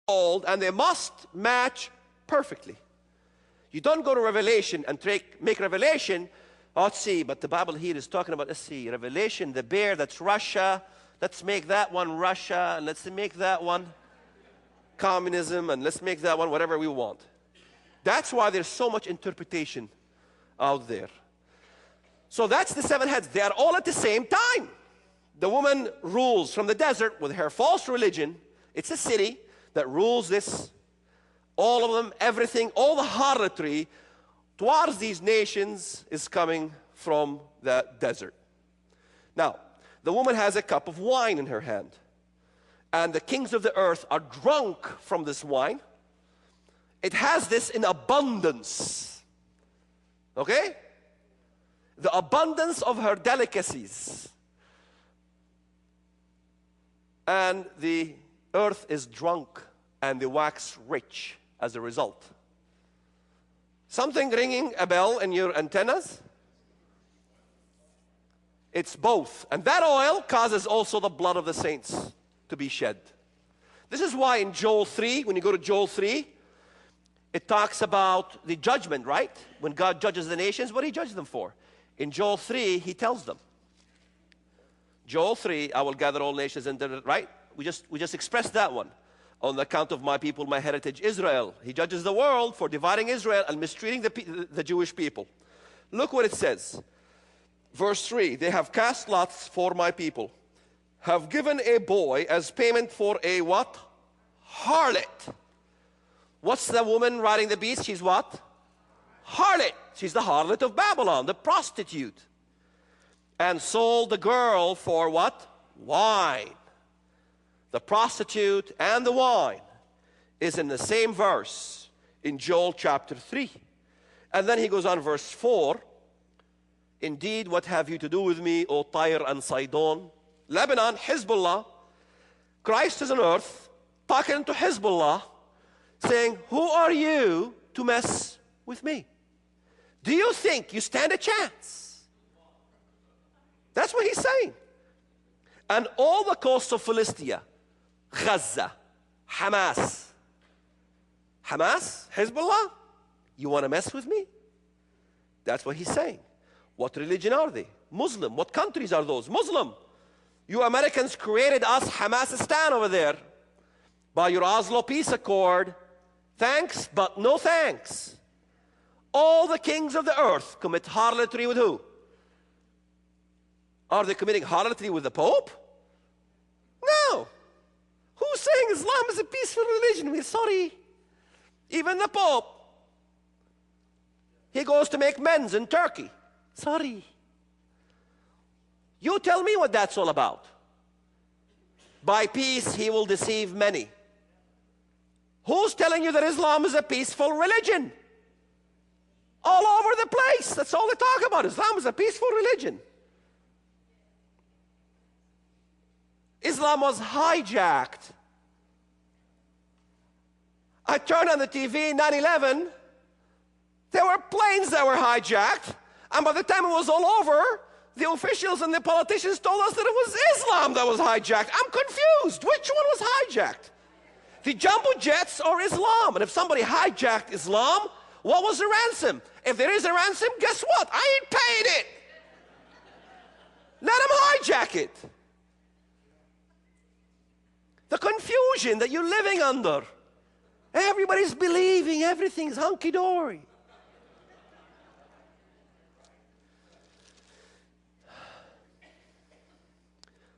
old, and they must match perfectly. You don't go to Revelation and make Revelation, let's see, but the Bible here is talking about, let's see, Revelation, the bear, that's Russia. Let's make that one Russia, and let's make that one communism, and let's make that one whatever we want. That's why there's so much interpretation out there. So that's the 7 heads. They are all at the same time. The woman rules from the desert with her false religion. It's a city that rules this. All of them, everything, all the harlotry towards these nations is coming from the desert. Now, the woman has a cup of wine in her hand. And the kings of the earth are drunk from this wine. It has this in abundance. Okay? The abundance of her delicacies. And the earth is drunk and they wax rich as a result. Something ringing a bell in your antennas? It's both. And that oil causes also the blood of the saints to be shed. This is why in Joel 3, when you go to Joel 3, it talks about the judgment, right? When God judges the nations, what do he judge them for? In Joel 3, he tells them. Joel 3, I will gather all nations into, right? We just expressed that one. On the account of my people, my heritage, Israel. He judges the world for dividing Israel and mistreating the Jewish people. Look what it says. Verse 3, they have cast lots for my people, have given a boy as payment for a what? Harlot. What's the woman riding the beast? She's what? Harlot. She's the harlot of Babylon, the prostitute. And sold the girl for what? Wine. The prostitute and the wine is in the same verse in Joel chapter 3. And then he goes on verse 4. Indeed, what have you to do with me, O Tyre and Sidon? Lebanon, Hezbollah. Christ is on earth talking to Hezbollah, saying, who are you to mess with me? Do you think you stand a chance? That's what he's saying. And all the coasts of Philistia, Gaza, Hamas. Hamas, Hezbollah, you want to mess with me? That's what he's saying. What religion are they? Muslim. What countries are those? Muslim. You Americans created us Hamasistan over there by your Oslo Peace Accord. Thanks, but no thanks. All the kings of the earth commit harlotry with who? Are they committing harlotry with the Pope? No. Who's saying Islam is a peaceful religion? We're sorry. Even the Pope. He goes to make men's in Turkey. Sorry. You tell me what that's all about. By peace, he will deceive many. Who's telling you that Islam is a peaceful religion? All over the place. That's all they talk about. Islam is a peaceful religion. Islam was hijacked. I turned on the TV, 9/11. There were planes that were hijacked. And by the time it was all over, the officials and the politicians told us that it was Islam that was hijacked. I'm confused. Which one was hijacked? The jumbo jets or Islam? And if somebody hijacked Islam, what was the ransom? If there is a ransom, guess what? I ain't paid it. Let them hijack it. The confusion that you're living under. Everybody's believing everything's hunky-dory.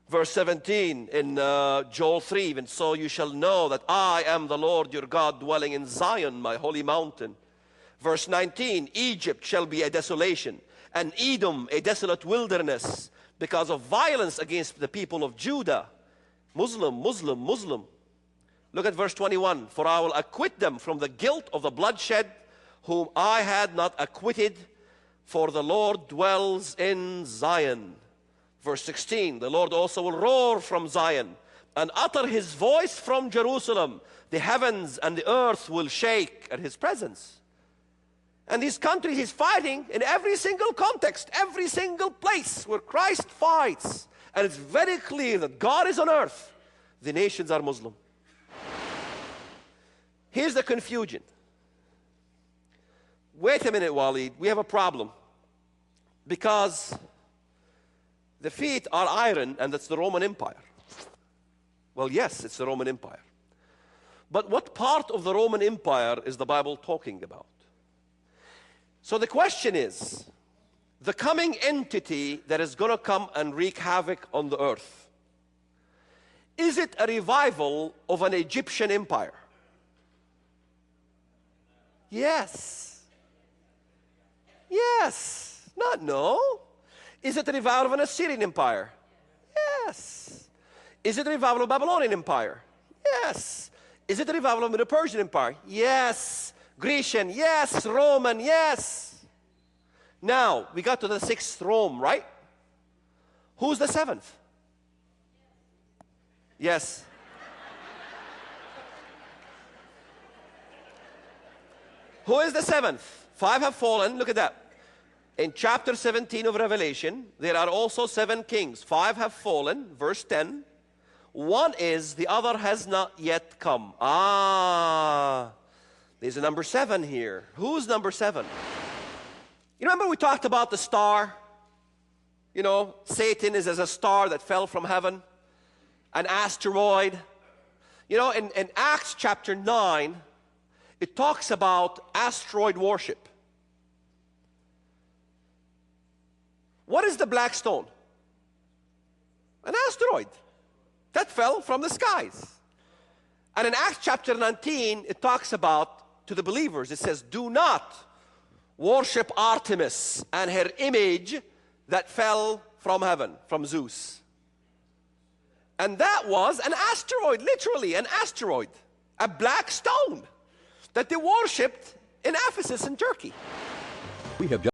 Verse 17 in Joel 3, even so you shall know that I am the Lord your God dwelling in Zion, my holy mountain. Verse 19, Egypt shall be a desolation, and Edom a desolate wilderness, because of violence against the people of Judah. Muslim, Muslim, Muslim. Look at verse 21. For I will acquit them from the guilt of the bloodshed, whom I had not acquitted, for the Lord dwells in Zion. Verse 16, the Lord also will roar from Zion and utter his voice from Jerusalem. The heavens and the earth will shake at his presence. And these countries he's fighting in every single context, every single place where Christ fights. And it's very clear that God is on earth. The nations are Muslim. Here's the confusion. Wait a minute, Walid, we have a problem. Because the feet are iron, and that's the Roman Empire. Well, yes, it's the Roman Empire. But what part of the Roman Empire is the Bible talking about? So the question is, the coming entity that is going to come and wreak havoc on the earth, is it a revival of an Egyptian empire? Yes. Yes. Not no. Is it a revival of an Assyrian empire? Yes. Is it a revival of a Babylonian empire? Yes. Is it a revival of the Persian empire? Yes. Grecian? Yes. Roman? Yes. Now, we got to the sixth Rome, right? Who's the seventh? Yes. Who is the seventh? 5 have fallen. Look at that. In chapter 17 of Revelation, there are also 7 kings. 5 have fallen, verse 10. One is, the other has not yet come. Ah, there's a number 7 here. Who's number 7? You remember we talked about the star? You know, Satan is as a star that fell from heaven, an asteroid. You know, in Acts chapter 9, it talks about asteroid worship. What is the black stone? An asteroid that fell from the skies. And in Acts chapter 19, it talks about, to the believers, it says, do not worship Artemis and her image that fell from heaven, from Zeus. And that was an asteroid, literally an asteroid, a black stone that they worshipped in Ephesus in Turkey. We have